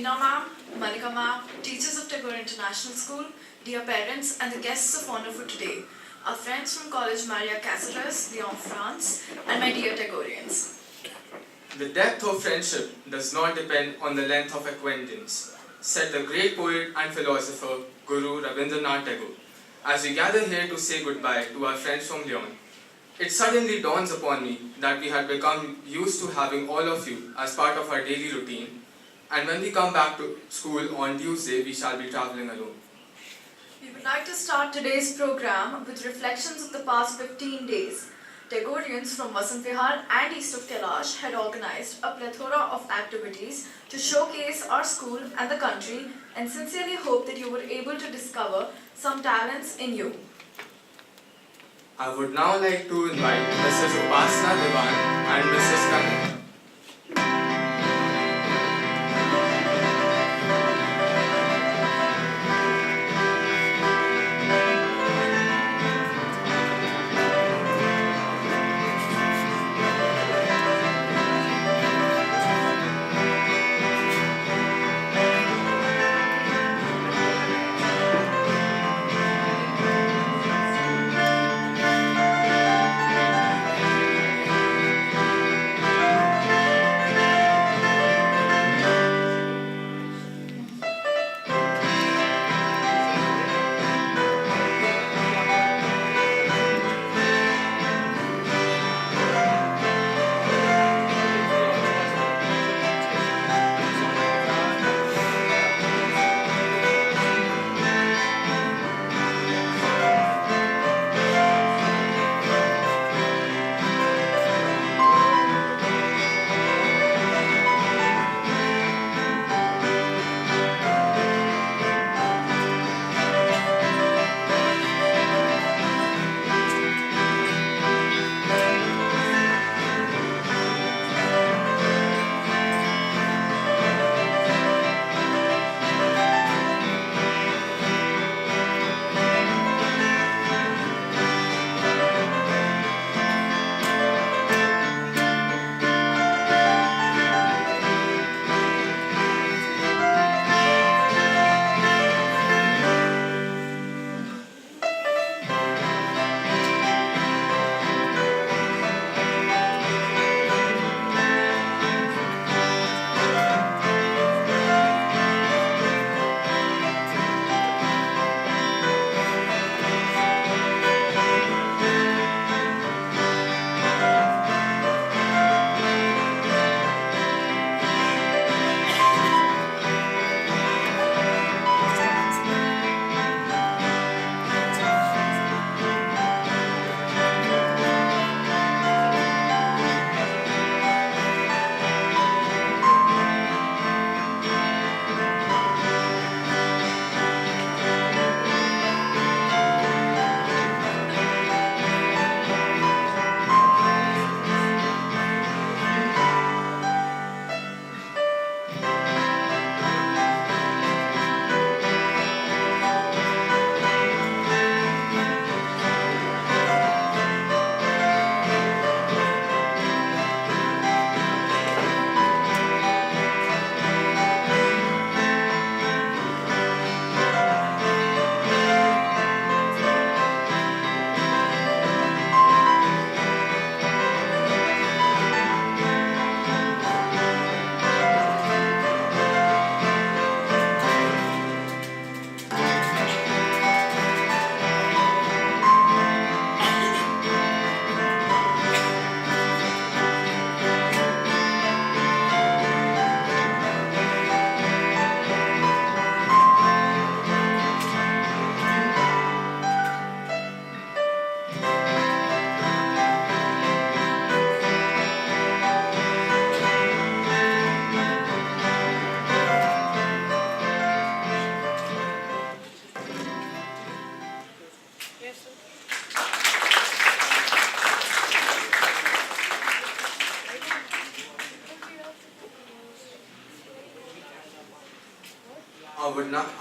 Meena ma'am, Malika ma'am, teachers of Tagore International School, dear parents and the guests of honor for today, our friends from College Maria Caceres, Lyon, France, and my dear Tagoreans. The depth of friendship does not depend on the length of acquaintance, said the great poet and philosopher Guru Rabindranath Tagore. As we gather here to say goodbye to our friends from Lyon, it suddenly dawns upon me that we had become used to having all of you as part of our daily routine, and when we come back to school on Tuesday, we shall be travelling alone. We would like to start today's program with reflections of the past 15 days. Tagoreans from Vasant Vihar and east of Kailash had organized a plethora of activities to showcase our school and the country, and sincerely hope that you were able to discover some talents in you. I would now like to invite Mrs. Upasana Devan and Mrs. Kanika.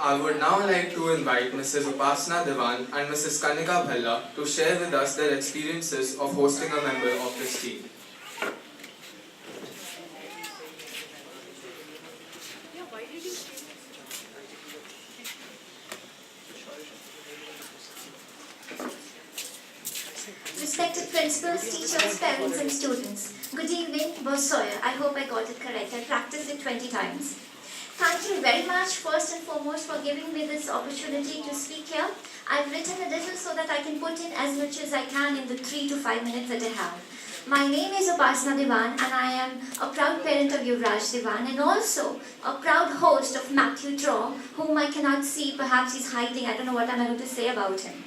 I would now like to invite Mrs. Upasana Devan and Mrs. Kanika Bhalla to share with us their experiences of hosting a member of this team. Yeah, why did you principals, teachers, parents and students. Good evening, Bosoya. I hope I got it correct. I practiced it 20 times. Thank you very much, first and foremost, for giving me this opportunity to speak here. I've written a little so that I can put in as much as I can in the 3 to 5 minutes that I have. My name is Upasana Diwan and I am a proud parent of Yuvraj Diwan and also a proud host of Matthew Traw, whom I cannot see. Perhaps he's hiding. I don't know what I'm going to say about him.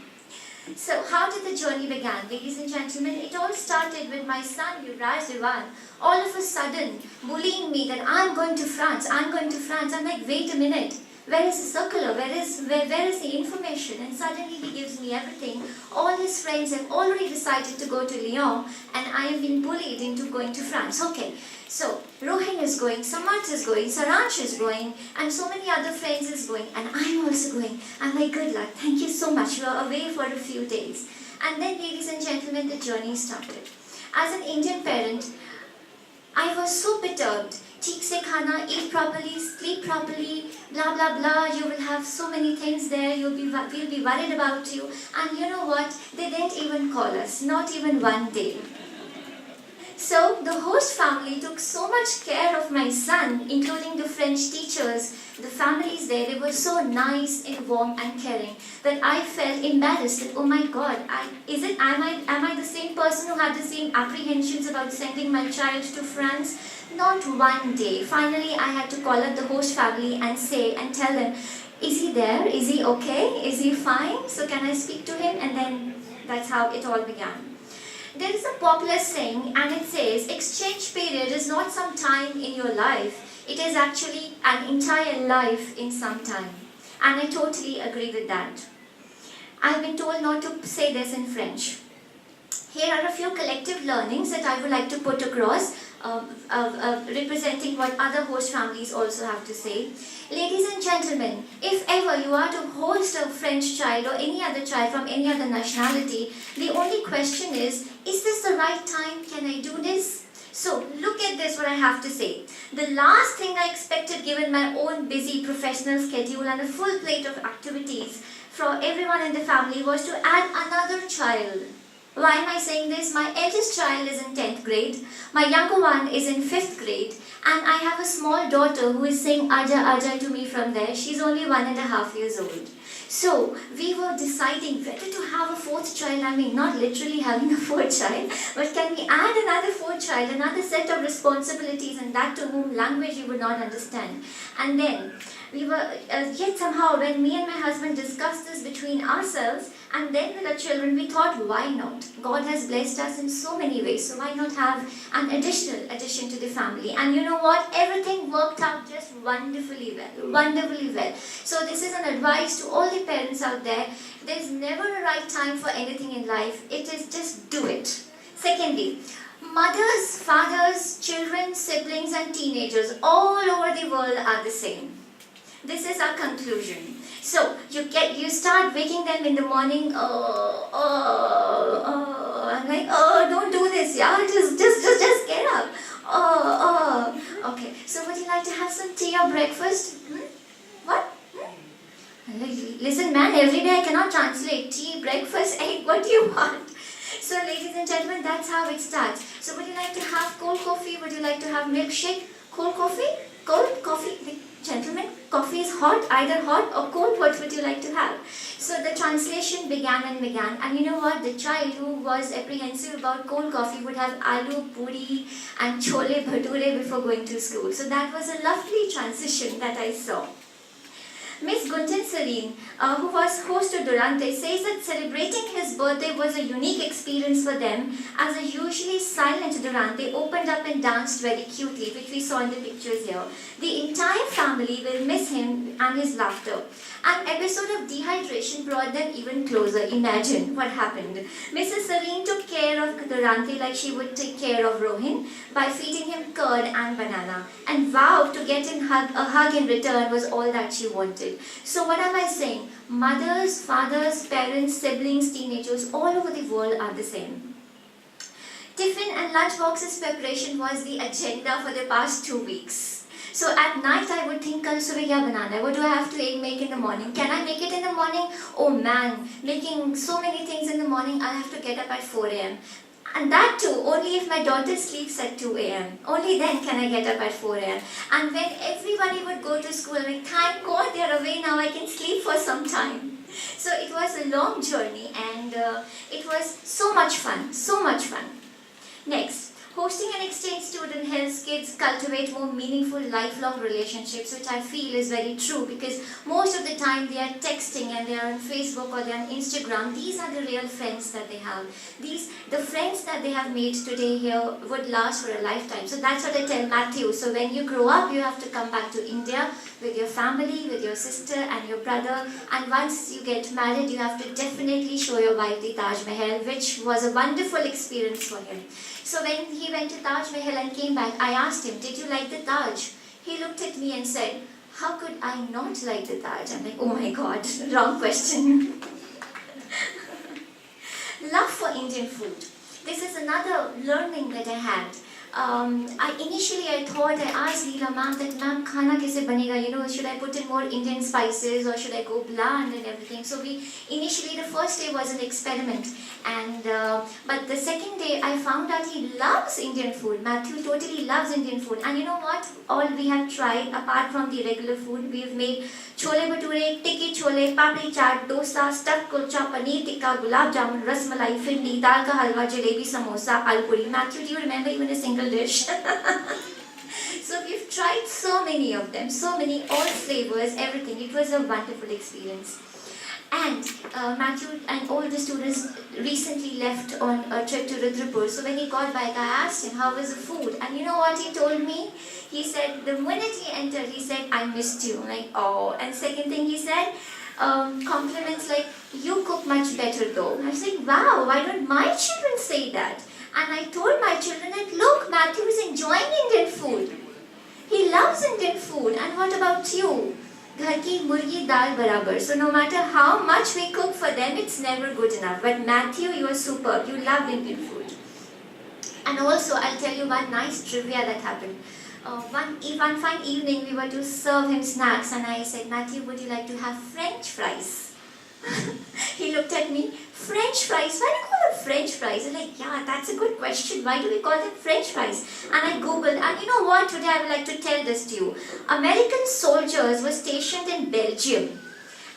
So how did the journey begin? Ladies and gentlemen, it all started with my son Yuvraj Diwan all of a sudden bullying me that I'm going to France. I'm like, wait a minute. Where is the circular? Where is the information? And suddenly he gives me everything. All his friends have already decided to go to Lyon and I am being bullied into going to France. Okay, so Rohin is going, Samarth is going, Saransh is going, and so many other friends is going, and I'm also going. I'm like, good luck, thank you so much. You are away for a few days. And then, ladies and gentlemen, the journey started. As an Indian parent, I was so perturbed. Theek se khana, eat properly, sleep properly, blah blah blah. You will have so many things there. We'll be worried about you. And you know what? They didn't even call us, not even one day. So the host family took so much care of my son, including the French teachers, the families there. They were so nice and warm and caring that I felt embarrassed that, oh my God, am I the same person who had the same apprehensions about sending my child to France? Not one day. Finally, I had to call up the host family and tell them, is he there? Is he okay? Is he fine? So can I speak to him? And then that's how it all began. There is a popular saying and it says, exchange period is not some time in your life. It is actually an entire life in some time. And I totally agree with that. I've been told not to say this in French. Here are a few collective learnings that I would like to put across, representing what other host families also have to say. Ladies and gentlemen, if ever you are to host a French child or any other child from any other nationality, the only question is this the right time? Can I do this? So look at this, what I have to say. The last thing I expected, given my own busy professional schedule and a full plate of activities for everyone in the family, was to add another child. Why am I saying this? My eldest child is in 10th grade, my younger one is in 5th grade, and I have a small daughter who is saying Aja Aja to me from there. She's only 1.5 years old. So we were deciding whether to have a 4th child. I mean, not literally having a 4th child, but can we add another 4th child, another set of responsibilities, and that to whom language you would not understand. And then we were, yet somehow when me and my husband discussed this between ourselves, and then with our children, we thought, why not? God has blessed us in so many ways, so why not have an additional addition to the family? And you know what? Everything worked out just wonderfully well. So this is an advice to all the parents out there. There's never a right time for anything in life. It is just do it. Secondly, mothers, fathers, children, siblings and teenagers all over the world are the same. This is our conclusion. So you start waking them in the morning. I'm like, don't do this, yeah. Just get up. Okay. So would you like to have some tea or breakfast? What? Listen, man. Every day I cannot translate tea, breakfast, egg. What do you want? So, ladies and gentlemen, that's how it starts. So, would you like to have cold coffee? Would you like to have milkshake? Cold coffee? Cold coffee? Gentlemen, coffee is hot, either hot or cold. What would you like to have? So the translation began. And you know what? The child who was apprehensive about cold coffee would have aloo puri and chole bhature before going to school. So that was a lovely transition that I saw. Miss Gunjan Serene, who was host to Durante, says that celebrating his birthday was a unique experience for them, as a usually silent Durante opened up and danced very cutely, which we saw in the pictures here. The entire family will miss him and his laughter. An episode of dehydration brought them even closer. Imagine what happened. Mrs. Serene took care of Durante like she would take care of Rohin by feeding him curd and banana, and vowed to get a hug in return was all that she wanted. So what am I saying? Mothers, fathers, parents, siblings, teenagers all over the world are the same. Tiffin and lunch boxes preparation was the agenda for the past 2 weeks. So at night I would think, kal subah kya banana hai? What do I have to make in the morning? Can I make it in the morning? Oh man, making so many things in the morning, I have to get up at 4 a.m. And that too, only if my daughter sleeps at 2 a.m. Only then can I get up at 4 a.m. And when everybody would go to school, I'm like, thank God they're away now, I can sleep for some time. So it was a long journey, and it was so much fun, so much fun. Next, hosting an exchange student helps kids cultivate more meaningful lifelong relationships, which I feel is very true, because most of the time they are texting and they are on Facebook or they are on Instagram. These are the real friends that they have. The friends that they have made today here would last for a lifetime. So that's what I tell Matthew. So when you grow up, you have to come back to India with your family, with your sister and your brother. And once you get married, you have to definitely show your wife the Taj Mahal, which was a wonderful experience for him. So when he went to Taj Mahal and came back, I asked him, did you like the Taj? He looked at me and said, how could I not like the Taj? I'm like, oh my God, wrong question. Love for Indian food. This is another learning that I had. Initially I thought, I asked Leela ma'am that, ma'am, khana kaise banega? You know, should I put in more Indian spices or should I go bland and everything? So initially the first day was an experiment, and but the second day I found out he loves Indian food. Matthew totally loves Indian food, and you know what? All we have tried apart from the regular food, we have made chole bhature, tikki chole, papri chaat, dosa, stuffed kulcha, paneer tikka, gulab jamun, rasmalai, firni, dal ka halwa, jalebi, samosa, aloo puri. Matthew, do you remember even a single dish? So we've tried so many of them, so many, all flavors, everything. It was a wonderful experience. And Matthew and all the students recently left on a trip to Rudrapur. So when he got back, I asked him, how was the food? And you know what he told me? He said, the minute he entered, he said, I missed you. I'm like, oh. And second thing he said, compliments like, you cook much better though. I was like, wow, why don't my children say that? And I told my children that, look, Matthew is enjoying Indian food. He loves Indian food. And what about you? Ghar ki murgi dal barabar. So no matter how much we cook for them, it's never good enough. But Matthew, you are superb. You love Indian food. And also, I'll tell you one nice trivia that happened. One fine evening, we were to serve him snacks, and I said, Matthew, would you like to have French fries? He looked at me, French fries? Why do you call them French fries? I'm like, yeah, that's a good question. Why do we call them French fries? And I googled, and you know what? Today I would like to tell this to you. American soldiers were stationed in Belgium,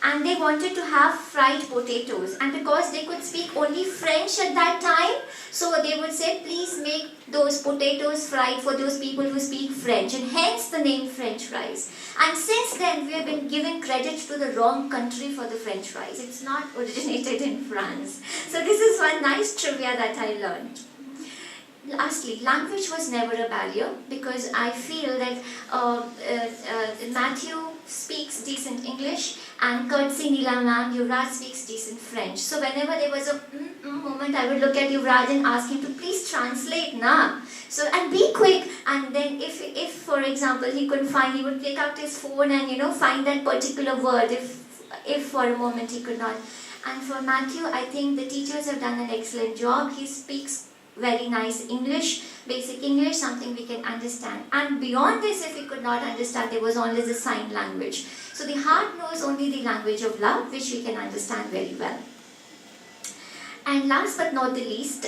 and they wanted to have fried potatoes. And because they could speak only French at that time, so they would say, please make those potatoes fried for those people who speak French. And hence the name French fries. And since then, we have been giving credit to the wrong country for the French fries. It's not originated in France. So this is one nice trivia that I learned. Lastly, language was never a barrier, because I feel that Matthew speaks decent English, and courtesy Neela ma'am, Yuvraj speaks decent French. So whenever there was a moment, I would look at Yuvraj and ask him to please translate, na. So, and be quick. And then if for example he couldn't find, he would take out his phone and find that particular word. If for a moment he could not. And for Matthew, I think the teachers have done an excellent job. He speaks very nice English, basic English, something we can understand. And beyond this, if we could not understand, there was always a sign language. So the heart knows only the language of love, which we can understand very well. And last but not the least,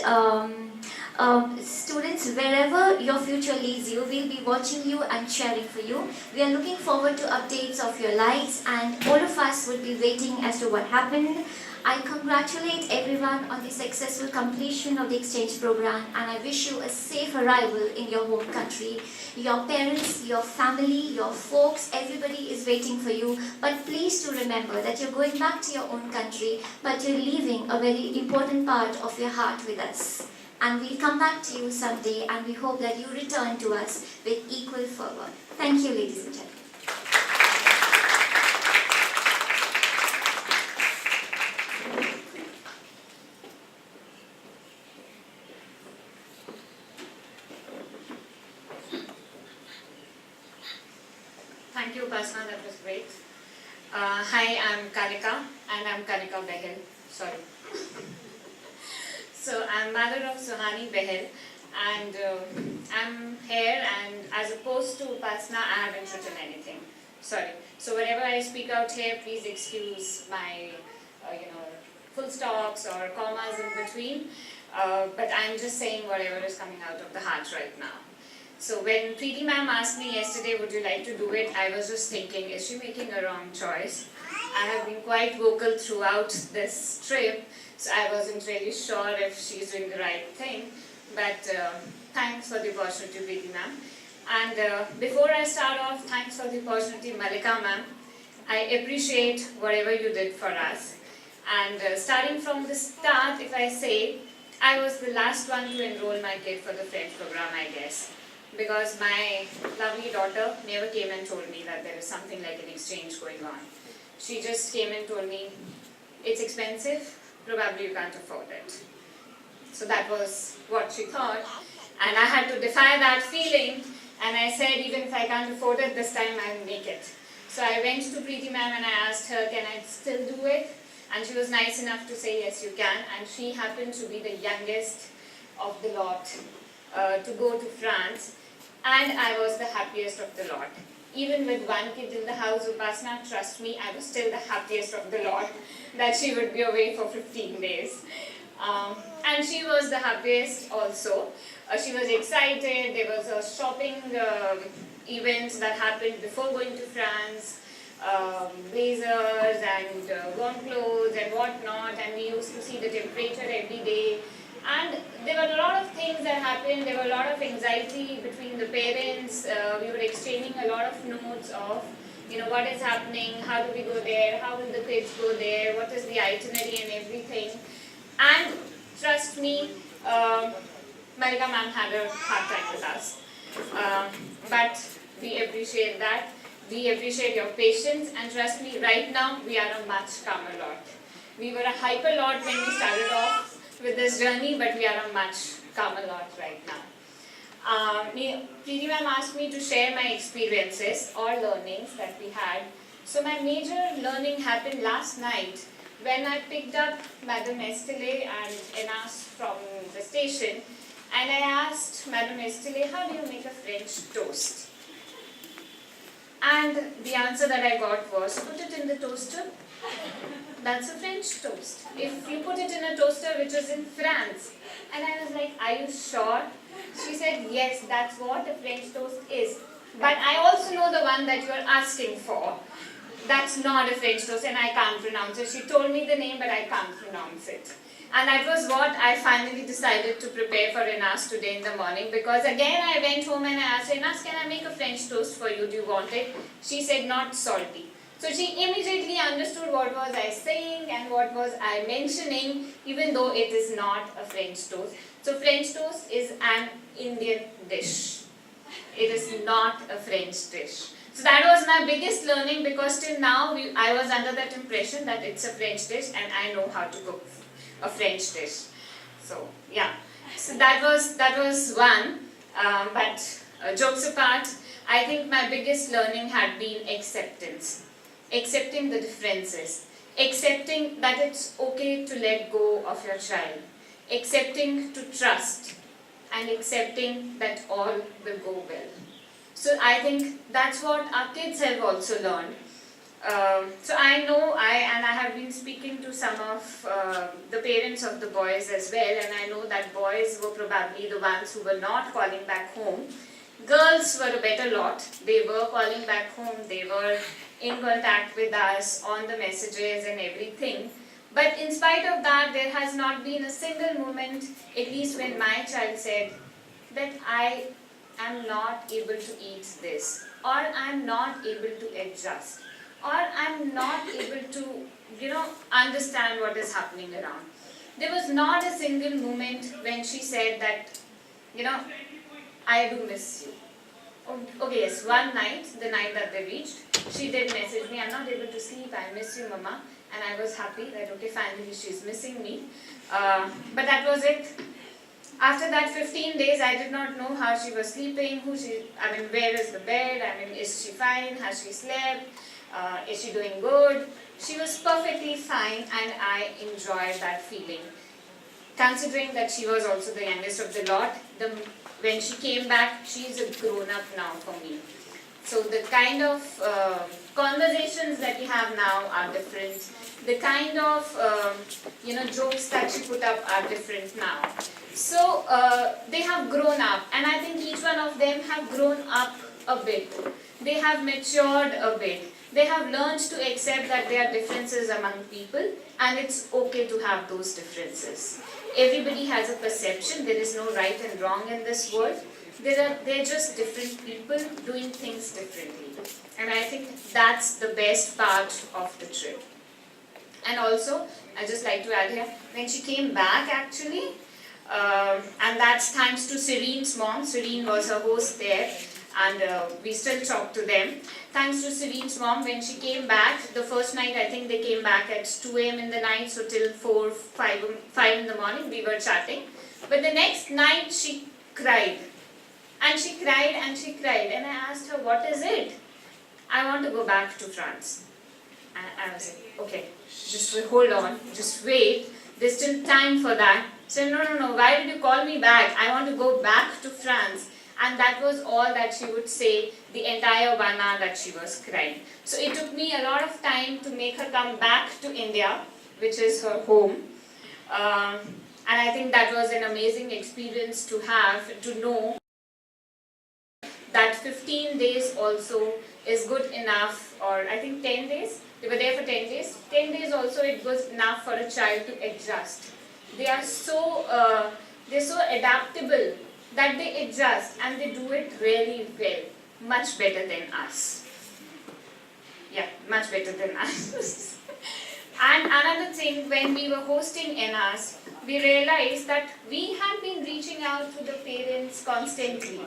students, wherever your future leads you, we'll be watching you and cheering for you. We are looking forward to updates of your lives, and all of us will be waiting as to what happened. I congratulate everyone on the successful completion of the exchange program, and I wish you a safe arrival in your home country. Your parents, your family, your folks, everybody is waiting for you. But please do remember that you're going back to your own country, but you're leaving a very important part of your heart with us. And we'll come back to you someday, and we hope that you return to us with equal fervor. Thank you, ladies and gentlemen. Thank you, Upasana, that was great. Hi, I'm Kanika, and I'm Kanika Behel. Sorry. So I'm mother of Suhani Behel, and I'm here, and as opposed to Upasana, I haven't written anything. Sorry. So whenever I speak out here, please excuse my, full stops or commas in between. but I'm just saying whatever is coming out of the heart right now. So when Preeti ma'am asked me yesterday, would you like to do it, I was just thinking, is she making a wrong choice? I have been quite vocal throughout this trip, so I wasn't really sure if she's doing the right thing. But thanks for the opportunity, Preeti ma'am. And before I start off, thanks for the opportunity, Malika ma'am. I appreciate whatever you did for us. And starting from the start, if I say, I was the last one to enroll my kid for the French program, I guess. Because my lovely daughter never came and told me that there is something like an exchange going on. She just came and told me, it's expensive, probably you can't afford it. So that was what she thought. And I had to defy that feeling, and I said, even if I can't afford it, this time I'll make it. So I went to Preeti ma'am and I asked her, can I still do it? And she was nice enough to say, yes, you can. And she happened to be the youngest of the lot to go to France. And I was the happiest of the lot. Even with one kid in the house, Upasana, trust me, I was still the happiest of the lot that she would be away for 15 days. And she was the happiest also. She was excited. There was a shopping event that happened before going to France. Blazers and warm clothes and whatnot, and we used to see the temperature every day. And there were a lot of things that happened. There were a lot of anxiety between the parents. We were exchanging a lot of notes of, what is happening, how do we go there, how will the kids go there, what is the itinerary and everything. And trust me, Malika ma'am had a hard time with us. But we appreciate that. We appreciate your patience, and trust me, right now we are a much calmer lot. We were a hyper lot when we started off with this journey, but we are a much calmer lot right now. Preeti ma'am asked me to share my experiences or learnings that we had. So my major learning happened last night when I picked up Madame Estelle and Enas from the station, and I asked Madame Estelle, how do you make a French toast? And the answer that I got was, put it in the toaster. That's a French toast. If you put it in a toaster which is in France. And I was like, are you sure? She said, yes, that's what a French toast is. But I also know the one that you are asking for. That's not a French toast and I can't pronounce it. She told me the name, but I can't pronounce it. And that was what I finally decided to prepare for Enas today in the morning, because again I went home and I asked Enas, can I make a French toast for you? Do you want it? She said, not salty. So she immediately understood what was I saying and what was I mentioning, even though it is not a French toast. So French toast is an Indian dish. It is not a French dish. So that was my biggest learning, because till now I was under that impression that it's a French dish and I know how to cook a French dish. So yeah, so that was one. But jokes apart, I think my biggest learning had been acceptance. Accepting the differences. Accepting that it's okay to let go of your child. Accepting to trust. And accepting that all will go well. So I think that's what our kids have also learned. So I know I have been speaking to some of the parents of the boys as well, and I know that boys were probably the ones who were not calling back home. Girls were a better lot. They were calling back home. They were in contact with us on the messages and everything. But in spite of that, there has not been a single moment, at least when my child said that I am not able to eat this, or I am not able to adjust, or I am not able to, understand what is happening around. There was not a single moment when she said that, I do miss you. Okay, yes, one night, the night that they reached, she did message me, I'm not able to sleep, I miss you, Mama. And I was happy that, okay, finally she's missing me. But that was it. After that 15 days, I did not know how she was sleeping, where is the bed, is she fine, has she slept, is she doing good? She was perfectly fine, and I enjoyed that feeling. Considering that she was also the youngest of the lot, when she came back, she is a grown-up now for me. So the kind of conversations that we have now are different. The kind of jokes that she put up are different now. So they have grown up, and I think each one of them have grown up a bit. They have matured a bit. They have learned to accept that there are differences among people, and it's okay to have those differences. Everybody has a perception. There is no right and wrong in this world. They're just different people doing things differently. And I think that's the best part of the trip. And also, I'd just like to add here, when she came back actually, and that's thanks to Serene's mom. Serene was her host there, and we still talk to them. Thanks to Serene's mom, when she came back, the first night I think they came back at 2 a.m. in the night, so till 5 in the morning we were chatting. But the next night she cried. And she cried and she cried. And I asked her, what is it? I want to go back to France. And I was like, okay, just hold on, just wait. There's still time for that. So no, why did you call me back? I want to go back to France. And that was all that she would say the entire 1 hour that she was crying. So it took me a lot of time to make her come back to India, which is her home. And I think that was an amazing experience to have, to know that 15 days also is good enough, or I think 10 days. They were there for 10 days. 10 days also it was enough for a child to adjust. They are so adaptable that they adjust, and they do it really well, much better than us. Yeah, much better than us. And another thing, when we were hosting NRs, we realized that we had been reaching out to the parents constantly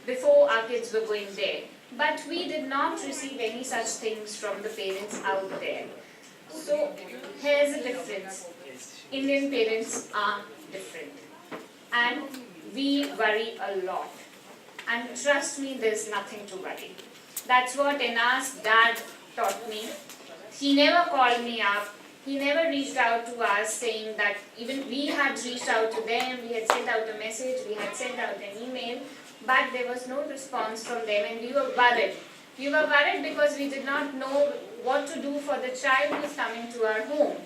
before our kids were going there. But we did not receive any such things from the parents out there. So here's the difference. Indian parents are different. And we worry a lot. And trust me, there's nothing to worry. That's what Ena's dad taught me. He never called me up. He never reached out to us saying that even we had reached out to them, we had sent out a message, we had sent out an email, but there was no response from them, and we were worried. We were worried because we did not know what to do for the child who was coming to our home.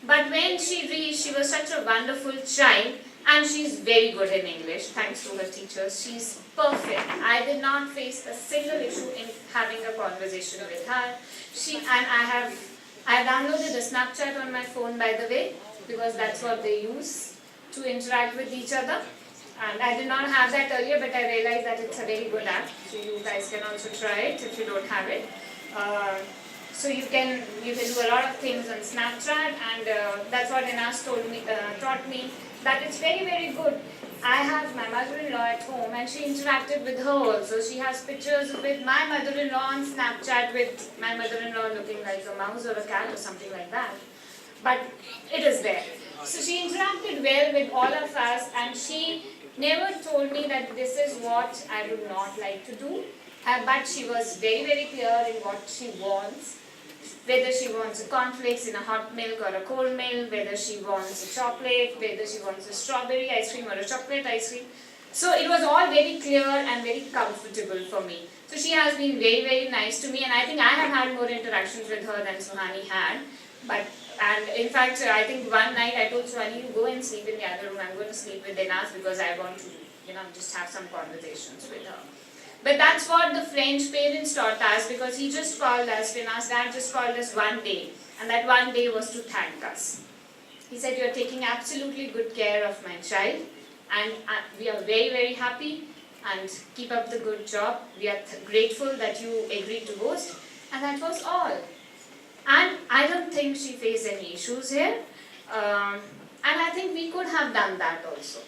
But when she reached, she was such a wonderful child, and she's very good in English, thanks to her teachers. She's perfect. I did not face a single issue in having a conversation with her. I downloaded a Snapchat on my phone, by the way, because that's what they use to interact with each other. And I did not have that earlier, but I realized that it's a very good app. So you guys can also try it if you don't have it. So you can do a lot of things on Snapchat, and that's what Inas taught me, that it's very, very good. I have my mother-in-law at home, and she interacted with her also. She has pictures with my mother-in-law on Snapchat, with my mother-in-law looking like a mouse or a cat or something like that. But it is there. So she interacted well with all of us, and she never told me that this is what I would not like to do. But she was very, very clear in what she wants. Whether she wants a cornflakes in a hot milk or a cold milk, whether she wants a chocolate, whether she wants a strawberry ice cream or a chocolate ice cream. So it was all very clear and very comfortable for me. So she has been very, very nice to me, and I think I have had more interactions with her than Suhani had. And in fact, I think one night I told Suhani, you go and sleep in the other room. I'm going to sleep with Dinas because I want to, just have some conversations with her. But that's what the French parents taught us, because he just called us, Vina's dad just called us one day, and that one day was to thank us. He said, you're taking absolutely good care of my child, and we are very, very happy, and keep up the good job. We are grateful that you agreed to host, and that was all. And I don't think she faced any issues here, and I think we could have done that also.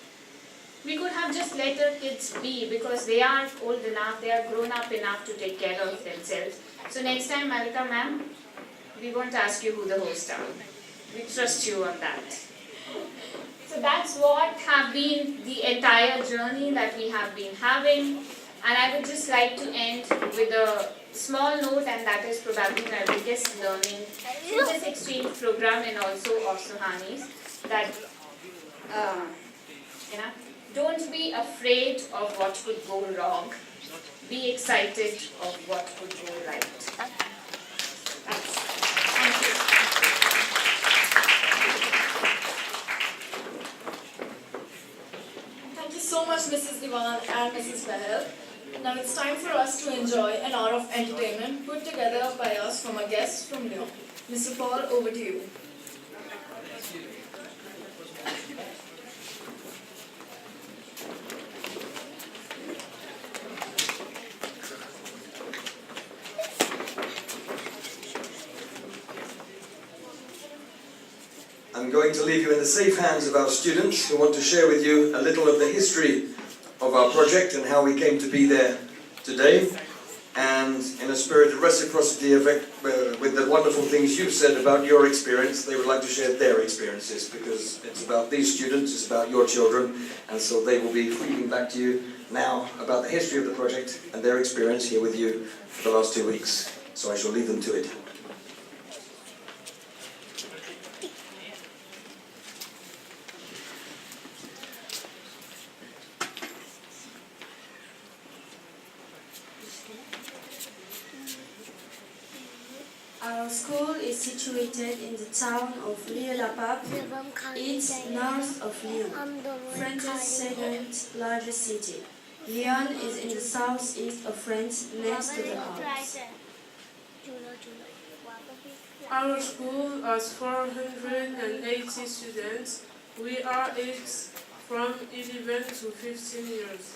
We could have just let our kids be, because they are old enough, they are grown up enough to take care of themselves. So next time, Malika ma'am, we won't ask you who the hosts are. We trust you on that. So that's what have been the entire journey that we have been having. And I would just like to end with a small note, and that is probably my biggest learning through this exchange program, and also of Suhani's, that don't be afraid of what could go wrong. be excited of what could go right. Thanks. Thank you. Thank you so much, Mrs. Diwan and Mrs. Behel. Now it's time for us to enjoy an hour of entertainment put together by us from a guest from Lyon. Mr. Paul, over to you. I'm going to leave you in the safe hands of our students who want to share with you a little of the history of our project and how we came to be there today. And in a spirit of reciprocity with the wonderful things you've said about your experience, they would like to share their experiences, because it's about these students, it's about your children, and so they will be feeding back to you now about the history of the project and their experience here with you for the last 2 weeks. So I shall leave them to it. Our school is situated in the town of Lyon-la-Pape. It's north of Lyon, France's second largest city. Lyon is in the southeast of France, next to the Alps. Our school has 480 students. We are aged from 11 to 15 years.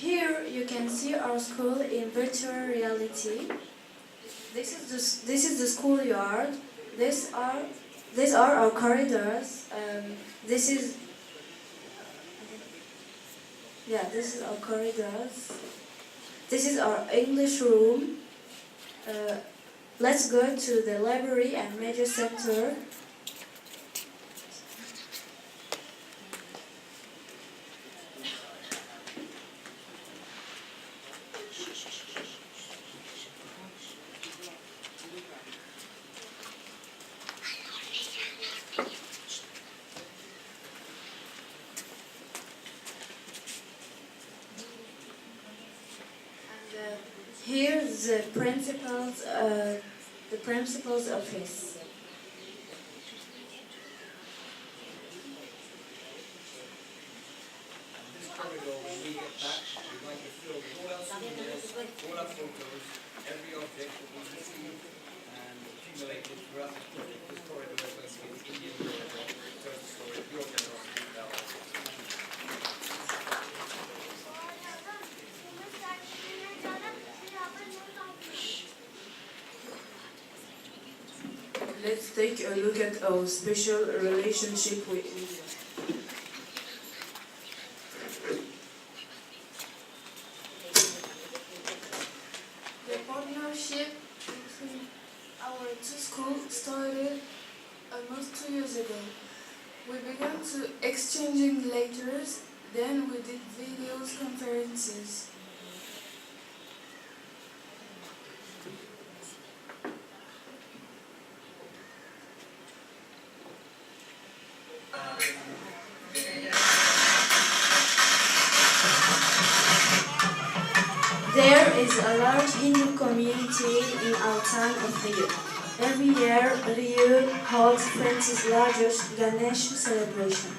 Here you can see our school in virtual reality. This is the schoolyard. These are our corridors. This is our corridors. This is our English room. Let's go to the library and media center. Here the principal's office. This corridor, when we get back, we'd like to fill all our souvenirs, all our photos, every object that we've received and accumulated throughout this project. This corridor is going to be the Indian corridor, tells the story of your generosity and ours. Let's take a look at our special relationship with India. The partnership between our two schools started almost 2 years ago. We began to exchanging letters, then we did videos conferences. There is a large Hindu community in our town of Rio. Every year, Rio holds France's largest Ganesh celebration.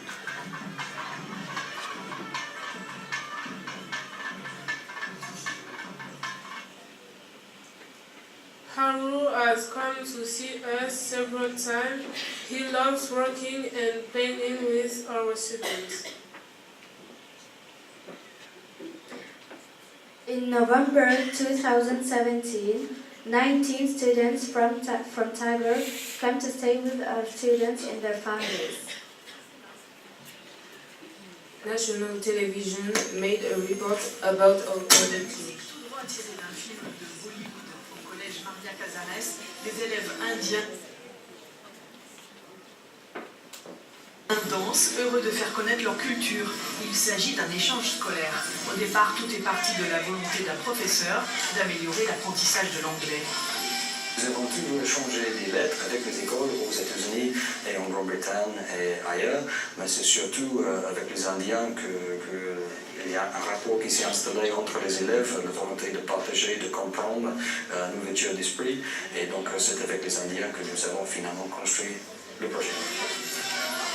Haru has come to see us several times. He loves working and playing with our students. In November 2017, 19 students from Tiger came to stay with our students and their families. National television made a report about our project. Tiré d'un film de Bollywood au collège Maria Casares, des élèves indiens danse, heureux de faire connaître leur culture. Il s'agit d'un échange scolaire. Au départ, tout est parti de la volonté d'un professeur d'améliorer l'apprentissage de l'anglais. Nous avons toujours échangé des lettres avec les écoles aux États-Unis et en Grande-Bretagne et ailleurs, mais c'est surtout avec les Indiens qu'il y a un rapport qui s'est installé entre les élèves, la volonté de partager, de comprendre, une ouverture d'esprit. Et donc c'est avec les Indiens que nous avons finalement construit le projet.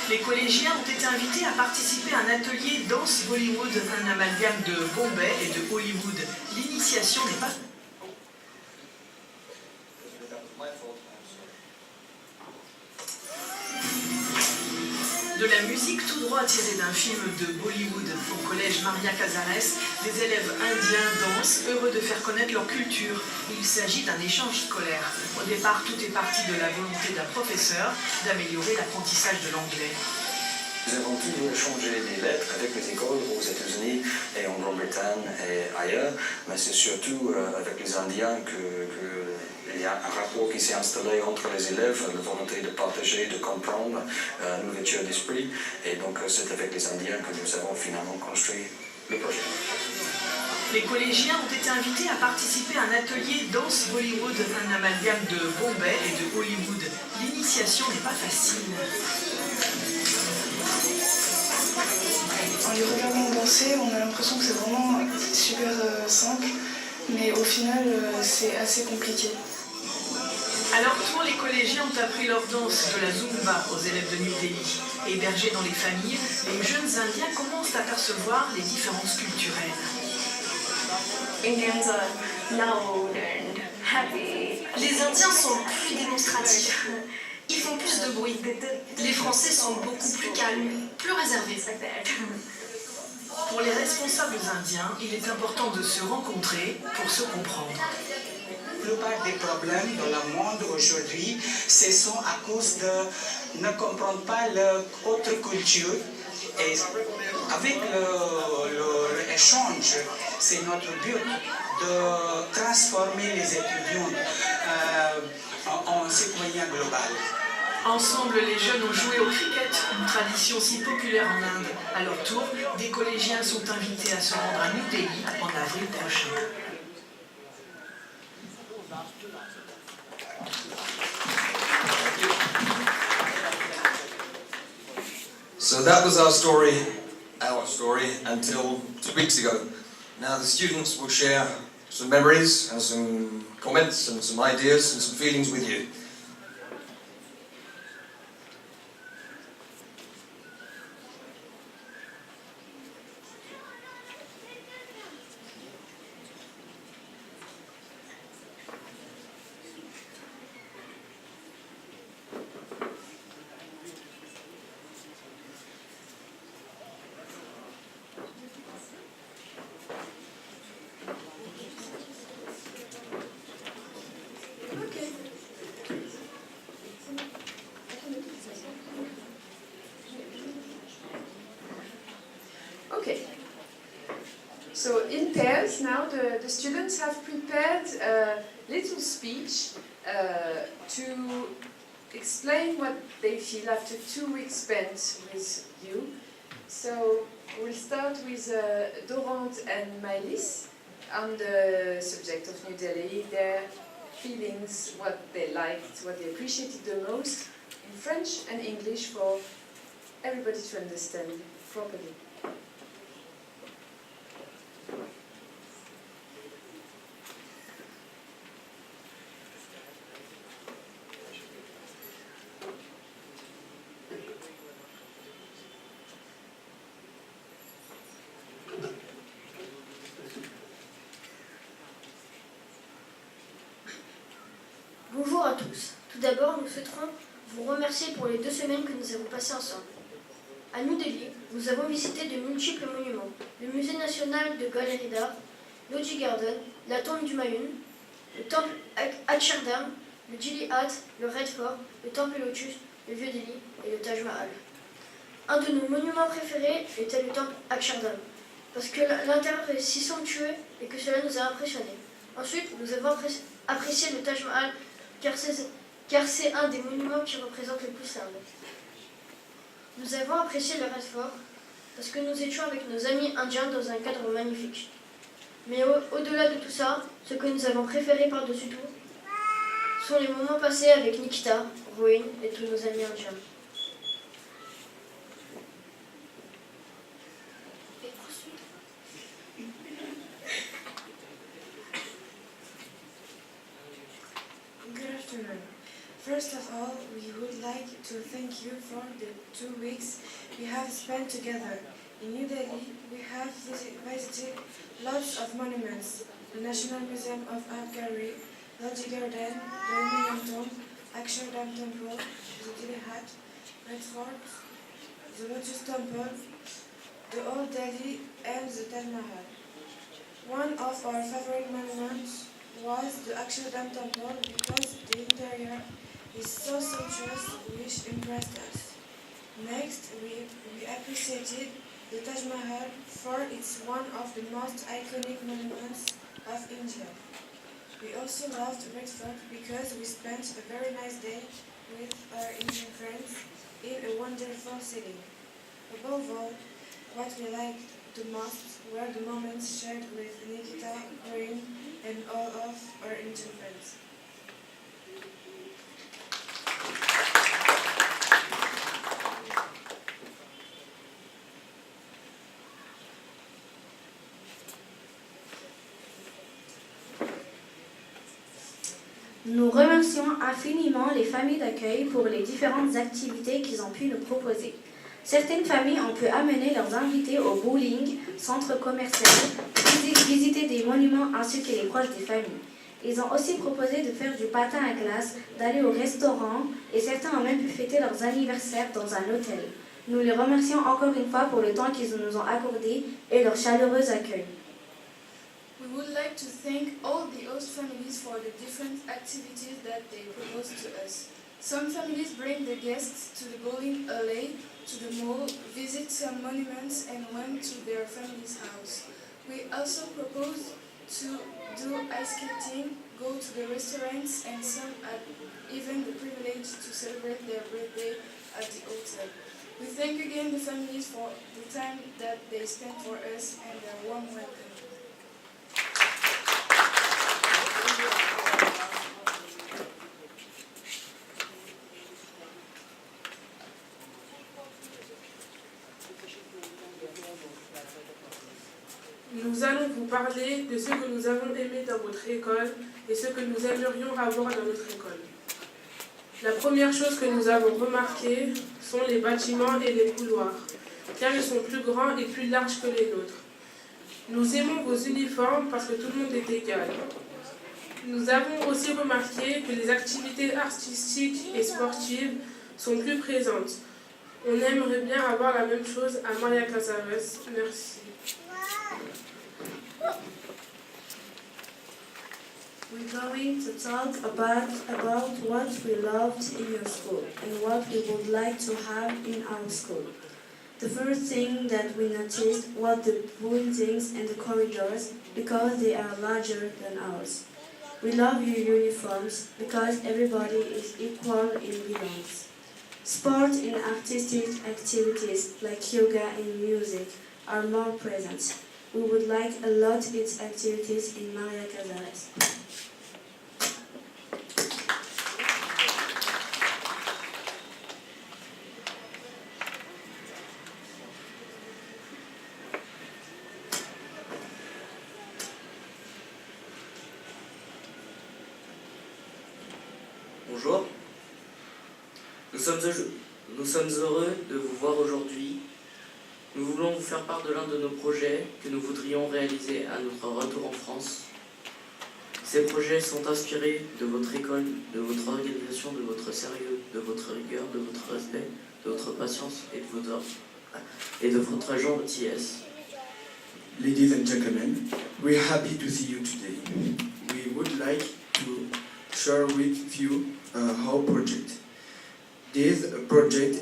Les collégiens ont été invités à participer à un atelier danse Bollywood, un amalgame de Bombay et de Hollywood. L'initiation n'est pas... De la musique tout droit tirée d'un film de Bollywood au collège Maria Casares, des élèves indiens dansent, heureux de faire connaître leur culture. Il s'agit d'un échange scolaire. Au départ, tout est parti de la volonté d'un professeur d'améliorer l'apprentissage de l'anglais. Nous avons toujours échangé des lettres avec les écoles aux États-Unis et en Grande-Bretagne et ailleurs, mais c'est surtout avec les Indiens qu'il y a un rapport qui s'est installé entre les élèves, la volonté de partager, de comprendre, une ouverture d'esprit. Et donc c'est avec les Indiens que nous avons finalement construit le projet. Les collégiens ont été invités à participer à un atelier danse Bollywood, un amalgame de Bombay et de Hollywood. L'initiation n'est pas facile. En les regardant danser, on a l'impression que c'est vraiment super simple, mais au final, c'est assez compliqué. À leur tour, les collégiens ont appris leur danse de la Zumba aux élèves de New Delhi. Hébergés dans les familles, les jeunes Indiens commencent à percevoir les différences culturelles. Indians are loud and happy. Les Indiens sont plus démonstratifs. Ils font plus de bruit. Les Français sont beaucoup plus calmes, plus réservés. Pour les responsables indiens, il est important de se rencontrer pour se comprendre. La plupart des problèmes dans le monde aujourd'hui, ce sont à cause de ne comprendre pas l'autre culture. Et avec l'échange, c'est notre but de transformer les étudiants en citoyens globaux. Ensemble, les jeunes ont joué au cricket, une tradition si populaire en Inde. À leur tour, des collégiens sont invités à se rendre à New Delhi en avril prochain. So that was our story until 2 weeks ago. Now the students will share some memories and some comments and some ideas and some feelings with you. Okay. So in pairs now the students have prepared a little speech to explain what they feel after 2 weeks spent with you. So we'll start with Dorant and Mylis on the subject of New Delhi, their feelings, what they liked, what they appreciated the most, in French and English for everybody to understand properly. Bonjour à tous. Tout d'abord, nous souhaiterons vous remercier pour les 2 semaines que nous avons passées ensemble. À New Delhi, nous avons visité de multiples monuments. Le musée national de galerie d'art, l'Oji Garden, la tombe du Mayun, le temple Akshardham, le Delhi Hat, le Red Fort, le temple Lotus, le Vieux Delhi et le Taj Mahal. Un de nos monuments préférés était le temple Akshardham, parce que l'intérieur est si somptueux et que cela nous a impressionnés. Ensuite, nous avons apprécié le Taj Mahal, car c'est un des monuments qui représente le plus l'Inde. Nous avons apprécié le Red Fort parce que nous étions avec nos amis indiens dans un cadre magnifique. Mais au-delà de tout ça, ce que nous avons préféré par-dessus tout, sont les moments passés avec Nikita, Ruin et tous nos amis indiens. Good afternoon. First of all, we would like to thank you for the 2 weeks we have spent together. In New Delhi, we have visited lots of monuments: the National Museum of Art Gallery, Lodge Garden, the Millennium Tomb, Akshardham Temple, the Delhi Hat, Red Fort, the Lotus Temple, the Old Delhi, and the Taj Mahal. One of our favorite monuments was the Akshardham Temple because the interior is so sumptuous, which impressed us. Next, we appreciated the Taj Mahal for it's one of the most iconic monuments of India. We also loved Red Fort because we spent a very nice day with our Indian friends in a wonderful city. Above all, what we liked the most were the moments shared with Nikita, Green, and all of our Indian friends. Nous remercions infiniment les familles d'accueil pour les différentes activités qu'ils ont pu nous proposer. Certaines familles ont pu amener leurs invités au bowling, centre commercial, visiter des monuments ainsi que les proches des familles. Ils ont aussi proposé de faire du patin à glace, d'aller au restaurant et certains ont même pu fêter leurs anniversaires dans un hôtel. Nous les remercions encore une fois pour le temps qu'ils nous ont accordé et leur chaleureux accueil. We would like to thank all the host families for the different activities that they proposed to us. Some families bring their guests to the bowling alley, to the mall, visit some monuments and went to their family's house. We also proposed to do ice skating, go to the restaurants, and some had even the privilege to celebrate their birthday at the hotel. We thank again the families for the time that they spent for us and their warm welcome. Nous allons vous parler de ce que nous avons aimé dans votre école et ce que nous aimerions avoir dans notre école. La première chose que nous avons remarqué sont les bâtiments et les couloirs, car ils sont plus grands et plus larges que les nôtres. Nous aimons vos uniformes parce que tout le monde est égal. Nous avons aussi remarqué que les activités artistiques et sportives sont plus présentes. On aimerait bien avoir la même chose à Maria Casares. Merci. We're going to talk about what we loved in your school and what we would like to have in our school. The first thing that we noticed was the buildings and the corridors because they are larger than ours. We love your uniforms because everybody is equal and belongs. Sport and artistic activities like yoga and music are more present. We would like a lot of its activities in Maria Casares. Bonjour, nous sommes heureux de vous voir aujourd'hui. Nous voulons vous faire part de l'un de nos projets que nous voudrions réaliser à notre retour en France. Ces projets sont inspirés de votre école, de votre organisation, de votre sérieux, de votre rigueur, de votre respect, de votre patience et de votre gentillesse. Ladies and gentlemen, we're happy to see you today. We would like to share with you our project. This project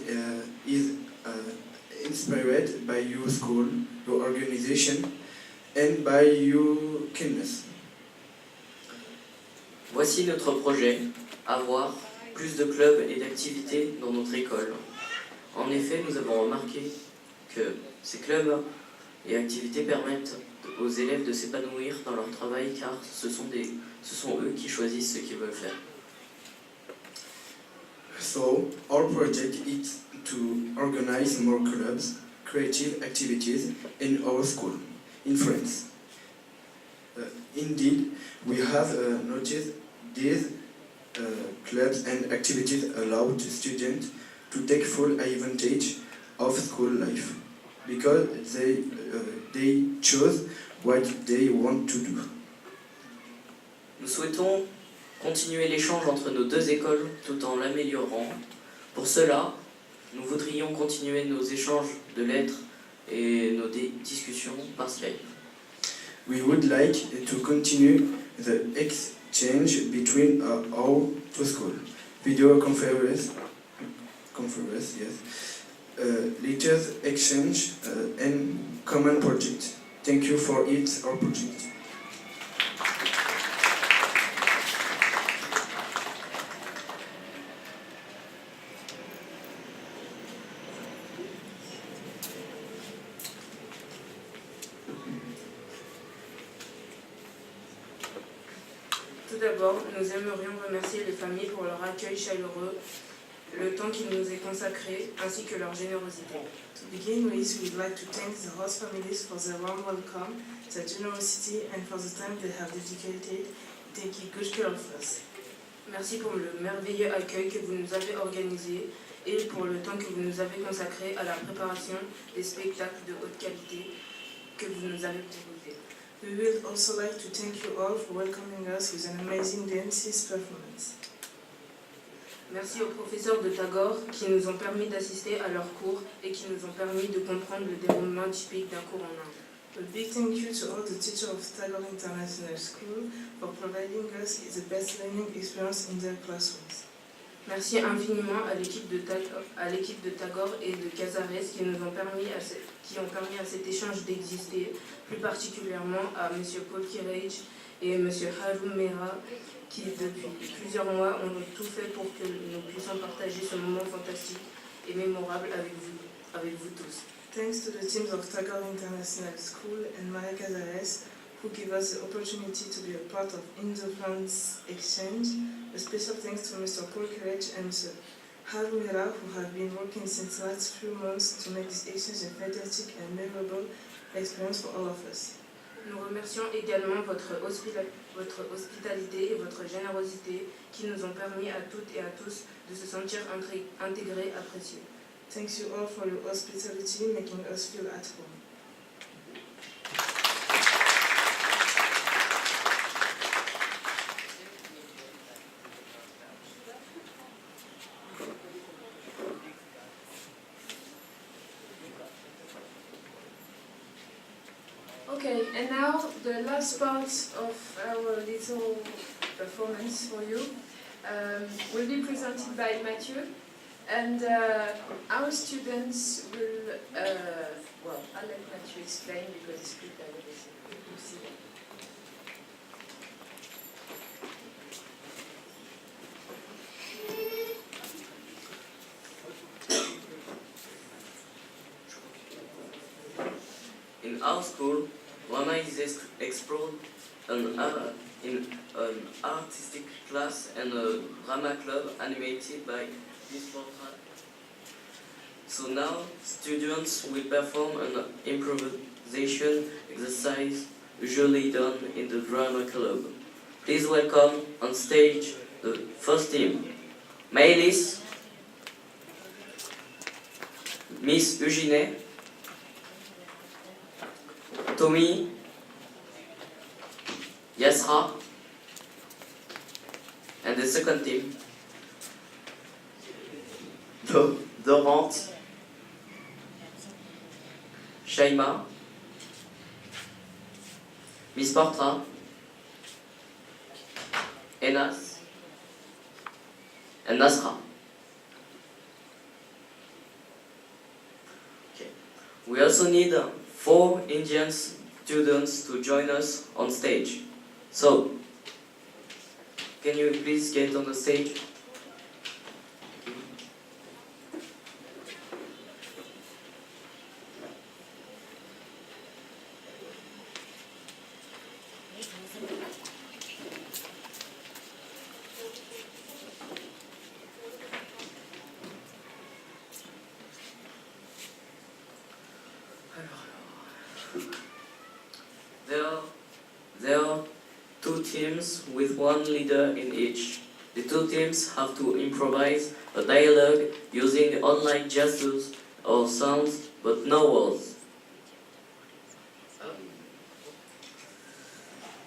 is inspired by your school, your organization, and by your kindness. Voici notre projet, avoir plus de clubs et d'activités dans notre école. En effet, nous avons remarqué que ces clubs et activités permettent aux élèves de s'épanouir dans leur travail car ce sont eux qui choisissent ce qu'ils veulent faire. So our project is to organize more clubs, creative activities in our school, in France. Indeed, we have noticed these clubs and activities allow students to take full advantage of school life because they chose what they want to do. Nous souhaitons continuer l'échange entre nos deux écoles tout en l'améliorant. Pour cela, nous voudrions continuer nos échanges de lettres et nos discussions par Skype. We would like to continue the exchange between our two schools. Video conference, yes. Letters exchange and common project. Thank you for it, our project. Tout d'abord, nous aimerions remercier les familles pour leur accueil chaleureux, le temps qui nous est consacré, ainsi que leur générosité. To begin with, we'd like to thank the host families for their warm welcome, their generosity, and for the time they have dedicated taking good care of us. Merci pour le merveilleux accueil que vous nous avez organisé et pour le temps que vous nous avez consacré à la préparation des spectacles de haute qualité que vous nous avez proposés. We would also like to thank you all for welcoming us with an amazing dances performance. Merci aux professeurs de Tagore qui nous ont permis d'assister à leurs cours et qui nous ont permis de comprendre le déroulement typique d'un cours en Inde. A big thank you to all the teachers of Tagore International School for providing us with the best learning experience in their classrooms. Merci infiniment à l'équipe de Tagore et de Cazares qui ont permis à cet échange d'exister, plus particulièrement à M. Paul Kirage et M. Haroun Mera qui depuis plusieurs mois ont tout fait pour que nous puissions partager ce moment fantastique et mémorable avec vous tous. Thanks to the teams of Tagore International School and Maria Cazares who give us the opportunity to be a part of Indo-France exchange. A special thanks to Mr. Paul Courage and Mr. Haroun Mera who have been working since the last few months to make this exchange a fantastic and memorable experience for all of us. Nous remercions également votre hospitalité et votre générosité qui nous ont permis à toutes et à tous de se sentir intégrés, appréciés. Thanks you all for your hospitality, making us feel at home. Okay, and now the last part of our little performance for you will be presented by Mathieu, and our students will, well, I'll let Mathieu explain because it's prepared everything. We'll see. In our school, Rama is explored in an artistic class and a drama club animated by this portrait. So now, students will perform an improvisation exercise usually done in the drama club. Please welcome on stage the first team. Maëlys, Miss Eugenie, Tommy, Yasra, and the second team, Dorante, Shaima, Miss Portra, Enas, and Nasra. Okay. We also need 4 Indian students to join us on stage. So, can you please get on the stage? There are two teams with one leader in each. The two teams have to improvise a dialogue using online gestures or sounds, but no words.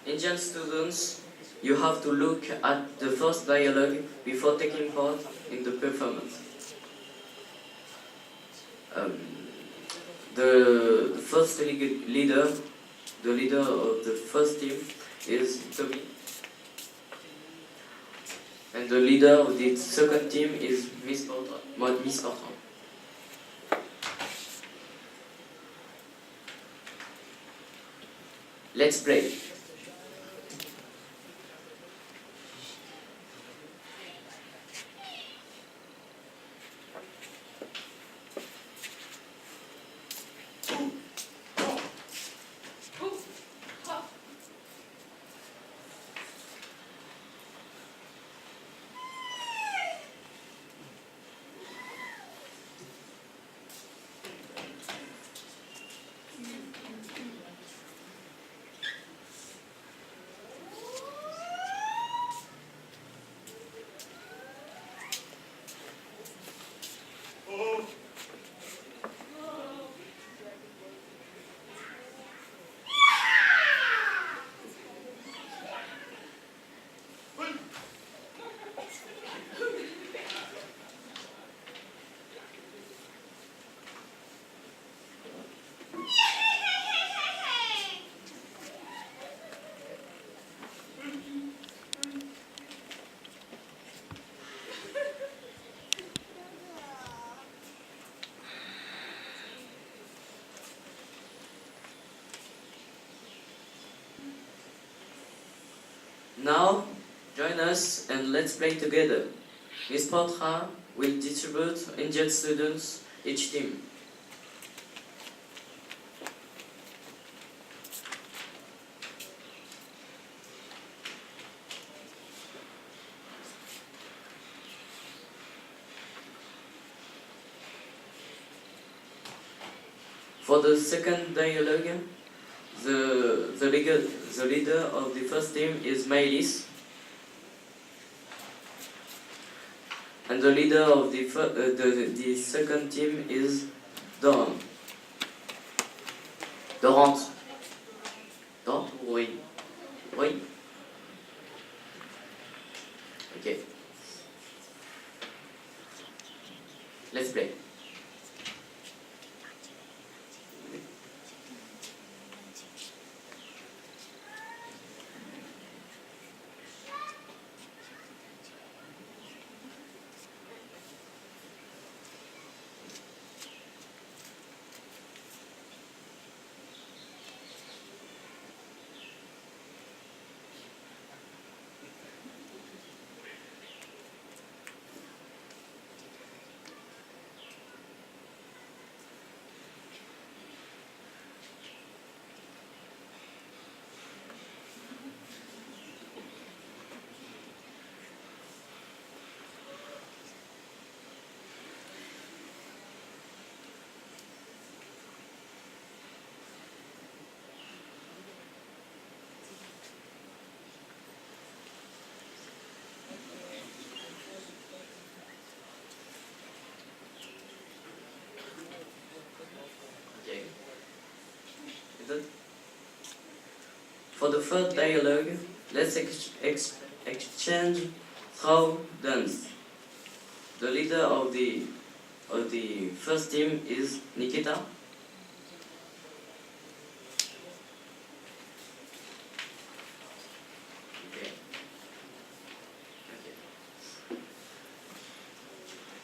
Indian students, you have to look at the first dialogue before taking part in the performance. The first leader, the leader of the first team is Tommy. And the leader of the second team is Miss Bertrand. Let's play. Now, join us and let's play together. Miss Bertrand will distribute Indian students each team. For the second dialogue, the leader of the first team is Maëlys, and the leader of the second team is Doran. Dorant. Dorant? Oui. Oui. Okay. Let's play. For the third dialogue, let's exchange through dance. The leader of the first team is Nikita. Okay.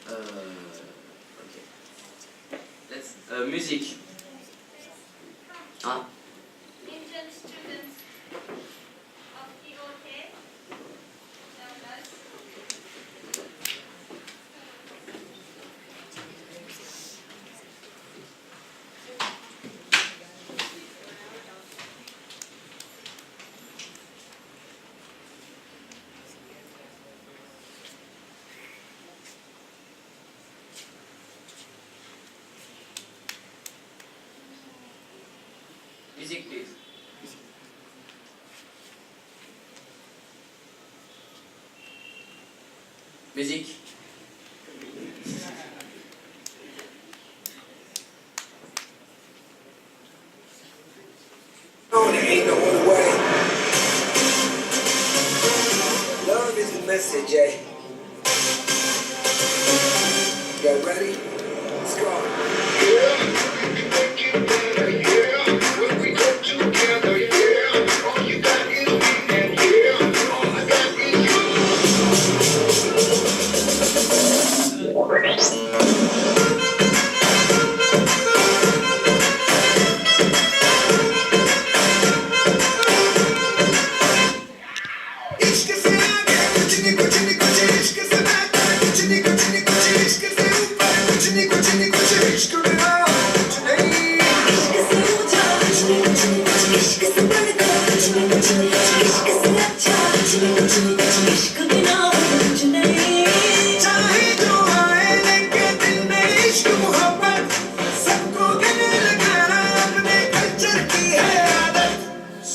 Okay. Let's music. Ah. Indian students of EOT tell us Music, please. Music. Ain't no other way. Love is the message, eh? You ready? Let's go.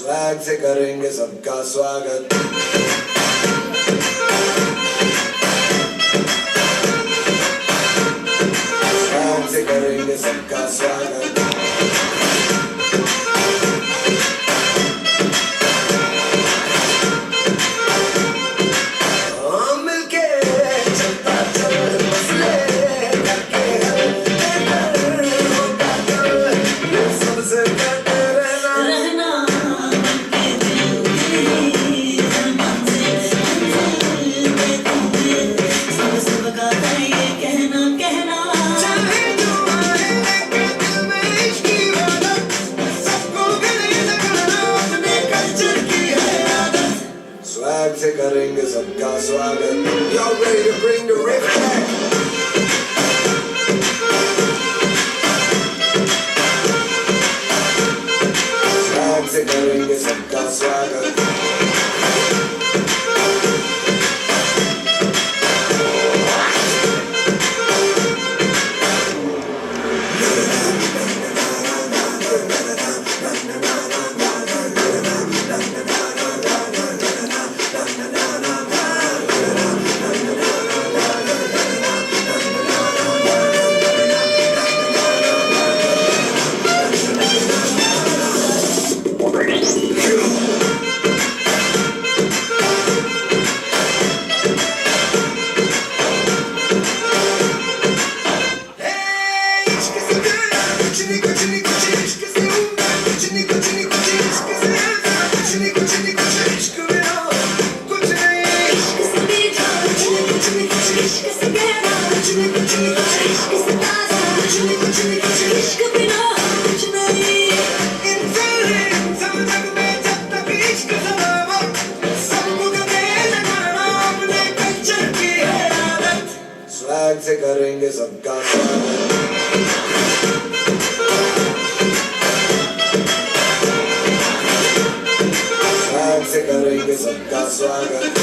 Swag से करेंगे सबका स्वागत swag से करेंगे सबका स्वागत हम मिलके चलता चल मसले करके हल होगा कल सबसे करते रहना Swag से करेंगे सबका स्वागत. Y'all ready to bring the riff back? Swag से करेंगे सबका स्वागत. Swag से करेंगे सबका स्वागत. Swag से करेंगे सबका स्वागत.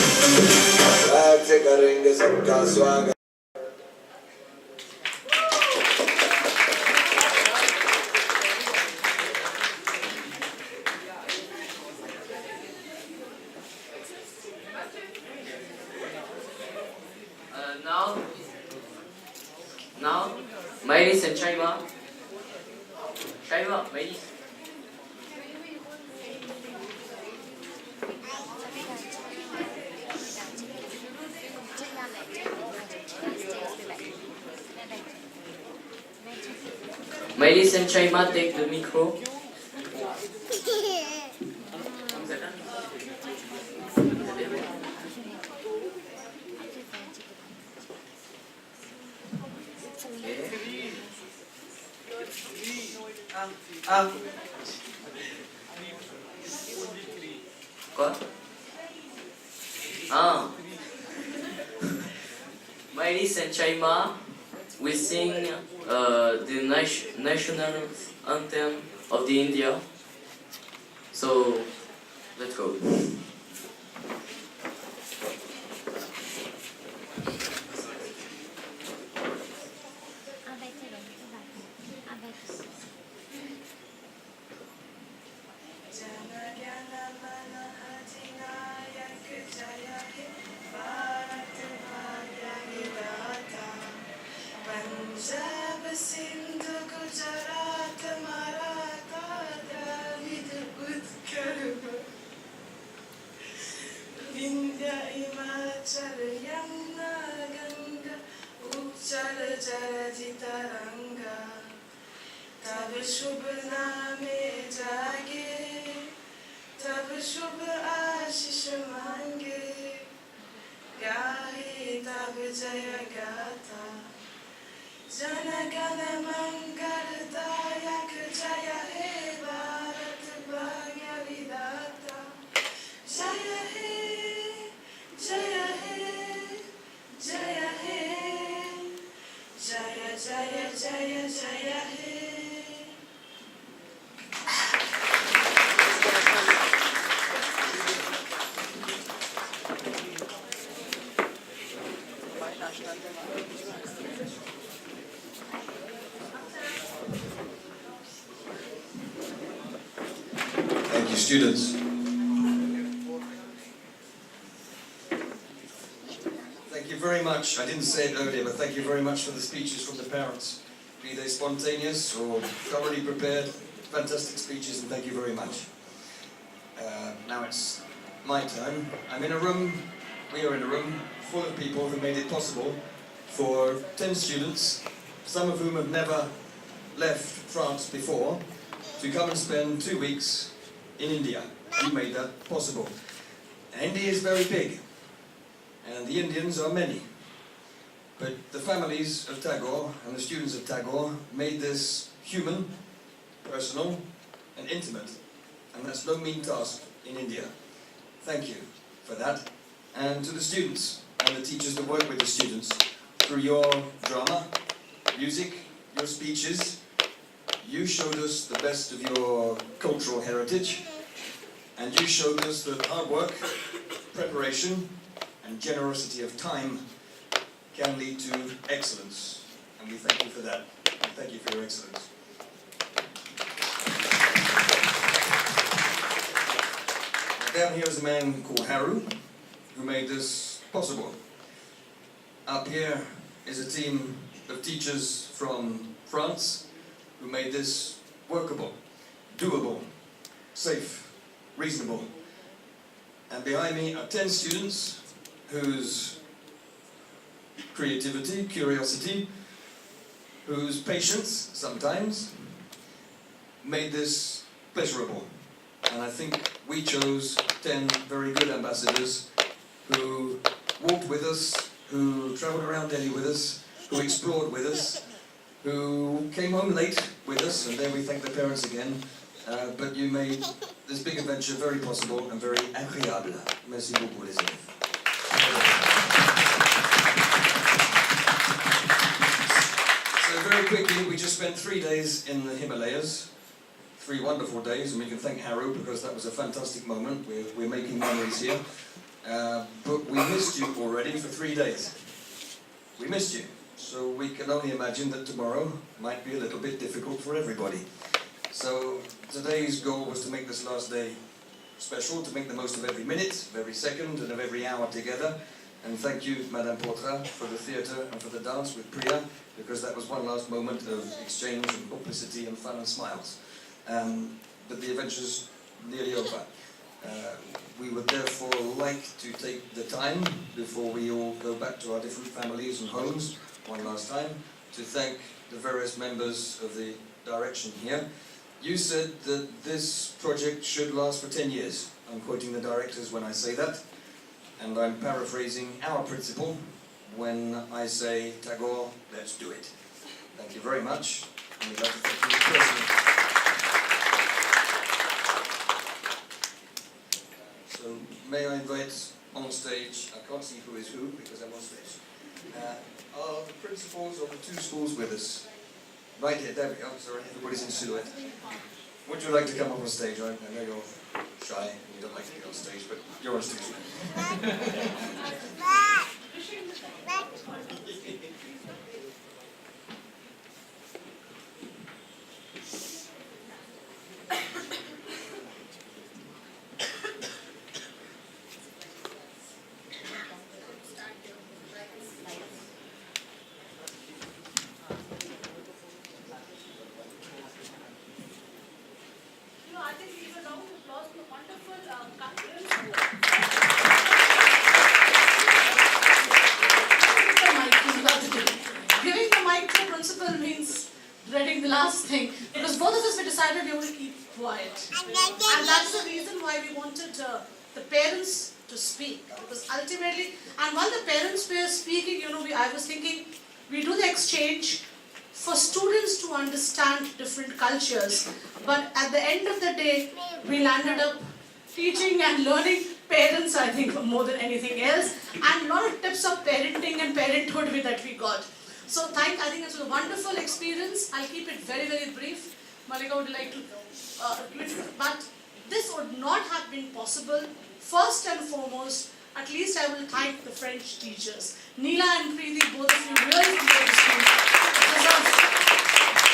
Swag से करेंगे सबका स्वागत. Now, Maëlys and Shaima. Shaima, Maëlys. Maëlys and Shaima, take the micro. Quoi? Maëlys and Shaima will sing the national anthem of the India. So, let's go. Punjab, Sindh, Gujarat, Maratha, Dravid, Utkal, Vindhya, Himachal, Yamuna, Ganga, Uchal, Jarati, Taranga, Tab Shubh Naame Jage, Tab Shubh Ashish Mange, Gahe Tab Jaya Gata. Jana Gana Mangal Dayak Jaya He Bharat Bhagya Vidata Jaya He Jaya He Jaya He Jaya Jaya Jaya Jaya He. Thank you, students. Thank you very much. I didn't say it earlier, but thank you very much for the speeches from the parents. Be they spontaneous or thoroughly prepared, fantastic speeches, and thank you very much. Now it's my turn. We are in a room full of people who made it possible for 10 students, some of whom have never left France before, to come and spend 2 weeks in India. You made that possible. And India is very big, and the Indians are many. But the families of Tagore and the students of Tagore made this human, personal, and intimate. And that's no mean task in India. Thank you for that. And to the students and the teachers that work with the students, through your drama, music, your speeches, you showed us the best of your cultural heritage, and you showed us that hard work, preparation, and generosity of time can lead to excellence. And we thank you for that. And thank you for your excellence. Down here is a man called Haru, who made this possible. Up here is a team of teachers from France, who made this workable, doable, safe, reasonable. And behind me are 10 students whose creativity, curiosity, whose patience, sometimes, made this pleasurable. And I think we chose 10 very good ambassadors who walked with us, who travelled around Delhi with us, who explored with us, who came home late with us, and there we thank the parents again. But you made this big adventure very possible and very agréable. Merci beaucoup, les élèves. So very quickly, we just spent 3 days in the Himalayas. 3 wonderful days, and we can thank Haru because that was a fantastic moment. We're making memories here. But we missed you already for 3 days. We missed you. So we can only imagine that tomorrow might be a little bit difficult for everybody. So today's goal was to make this last day special, to make the most of every minute, of every second, and of every hour together. And thank you, Madame Portra, for the theatre and for the dance with Priya, because that was one last moment of exchange and publicity and fun and smiles. But the adventure's nearly over. We would therefore like to take the time, before we all go back to our different families and homes, one last time, to thank the various members of the direction here. You said that this project should last for 10 years. I'm quoting the directors when I say that, and I'm paraphrasing our principle when I say, Tagore, let's do it. Thank you very much, and we'd like to thank you personally. So may I invite on stage, I can't see who is who because I'm on stage, are the principals of the 2 schools with us. Right here, there we are, sorry, everybody's in silhouette. would you like to come up on stage? I know you're shy and you don't like to get on stage, but you're on stage. I think we give a round of applause to a wonderful Giving the mic to a principal means dreading the last thing, because both of us we decided we would keep quiet, and that's the reason why we wanted the parents to speak, because ultimately, and while the parents were speaking, I was thinking we do the exchange for students to understand different cultures, but at the end of the day, we landed up teaching and learning parents, I think, more than anything else, and a lot of tips of parenting and parenthood that we got. So I think it was a wonderful experience. I'll keep it very, very brief. Malika would like to, but this would not have been possible. First and foremost, at least I will thank the French teachers. Neela and Preeti, both of you really deserve to speak.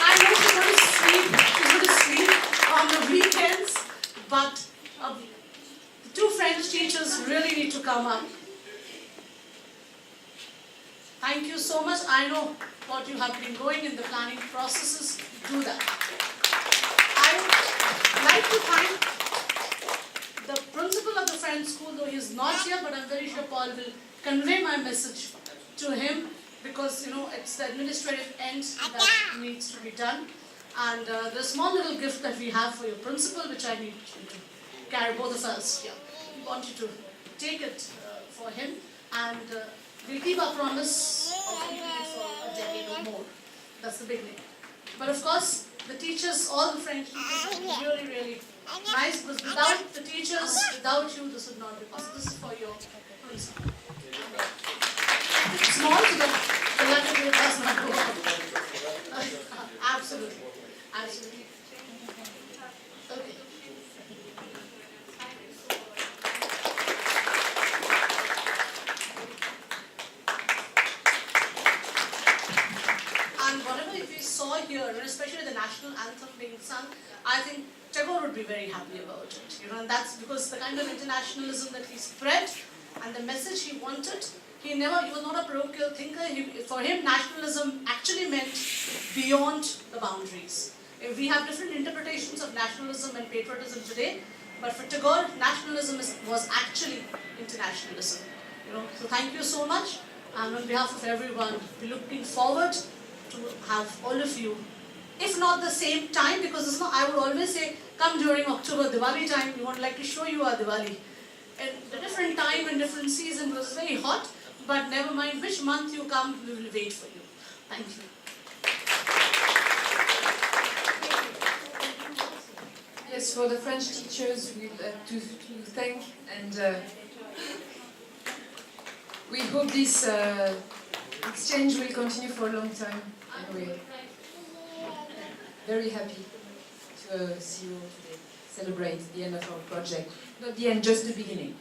I know she's going to sleep on the weekends, but the two French teachers really need to come up. Thank you so much. I know what you have been going in the planning processes. Do that. I would like to thank the principal of the French school, though he is not here, but I'm very sure Paul will convey my message to him, because it's the administrative end that needs to be done. And the small little gift that we have for your principal, which I need you to carry, both of us here. We want you to take it for him, and we'll keep our promise of keeping it for a decade or more. That's the beginning. But of course, the teachers, all the French teachers, are really, really nice, because without the teachers, without you, this would not be possible. This is for your principal. It's small, so that the letter grade does not go up. Absolutely. Absolutely. Okay. And whatever we saw here, and especially the national anthem being sung, I think Tagore would be very happy about it. And that's because the kind of internationalism that he spread and the message he wanted, he was not a parochial thinker. For him, nationalism actually meant beyond the boundaries. We have different interpretations of nationalism and patriotism today, but for Tagore, nationalism was actually internationalism. So thank you so much, and on behalf of everyone, we're looking forward to have all of you, if not the same time, because I would always say, come during October, Diwali time, we would like to show you our Diwali. And the different time and different season was very hot, but never mind which month you come, we will wait for you. Thank you. Yes, for the French teachers, we'd like to thank, and we hope this exchange will continue for a long time, and we're very happy to see you today celebrate the end of our project. Not the end, just the beginning.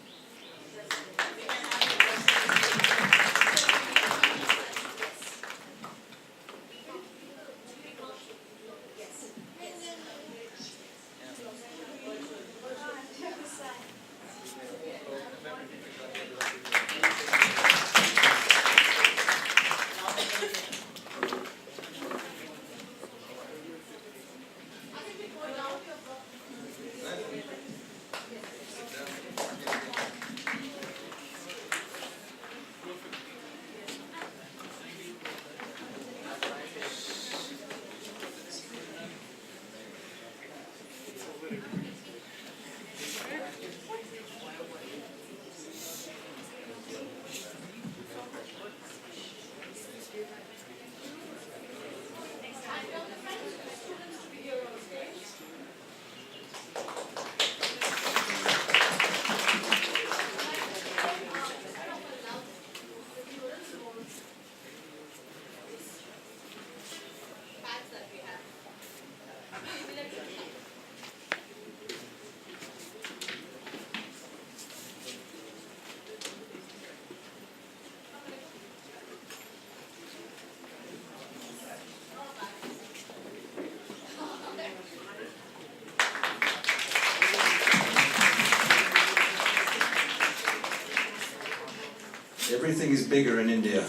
Everything is bigger in India.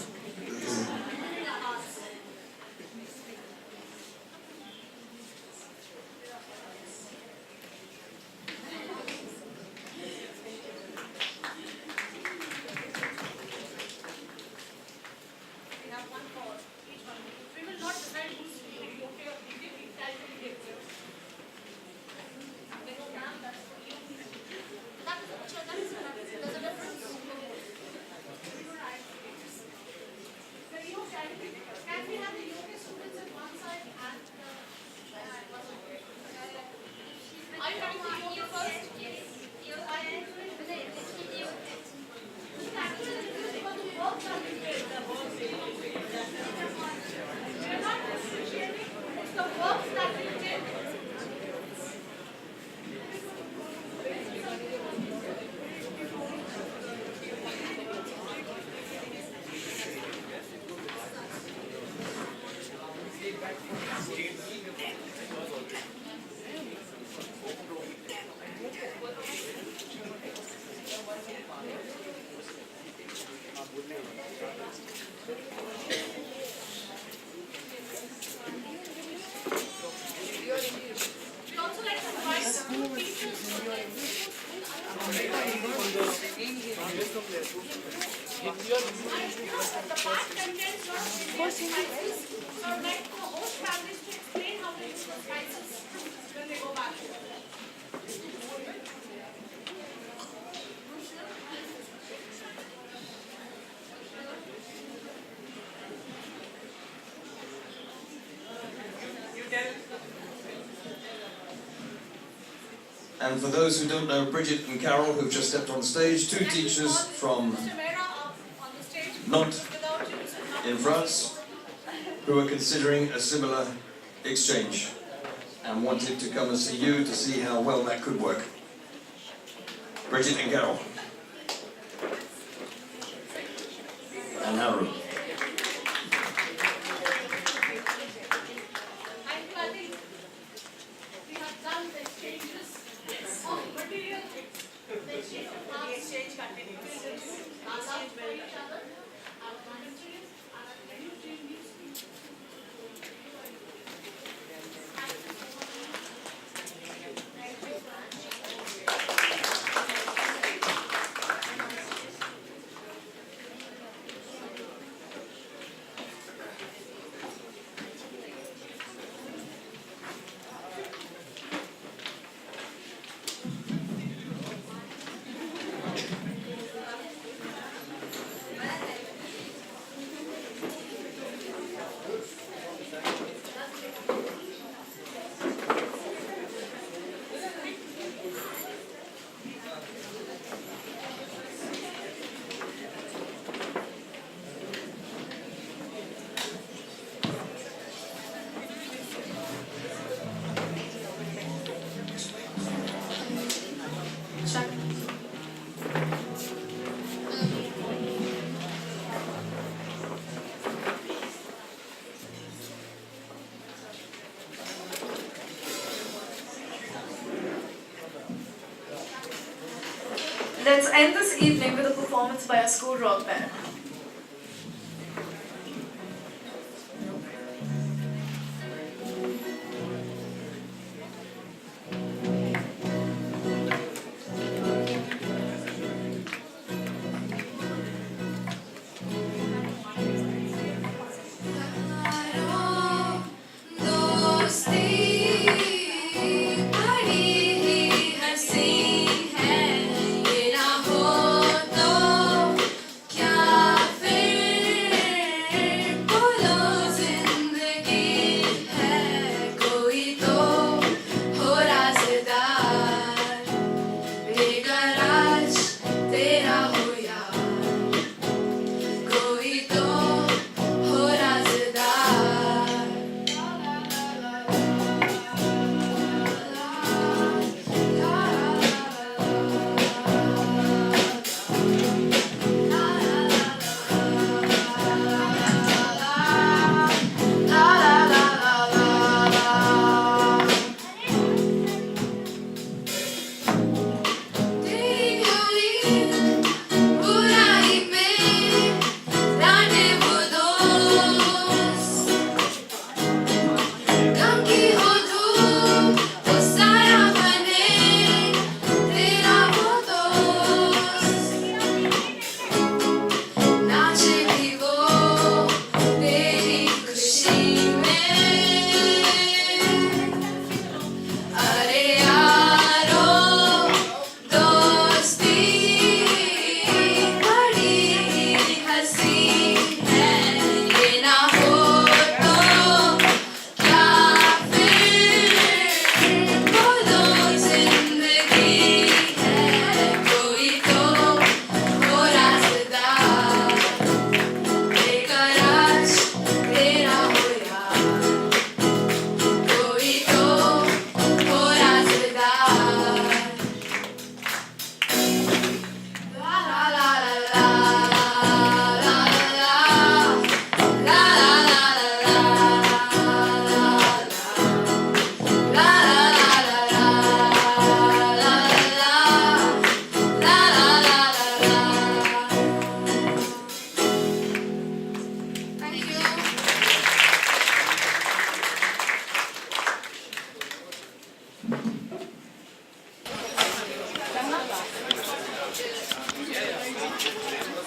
And for those who don't know, Bridget and Carol, who've just stepped on stage, two teachers from Nantes in France, who are considering a similar exchange and wanted to come and see you to see how well that could work. Bridget and Carol. And Haru. Let's end this evening with a performance by a school rock band. क्या Yeah.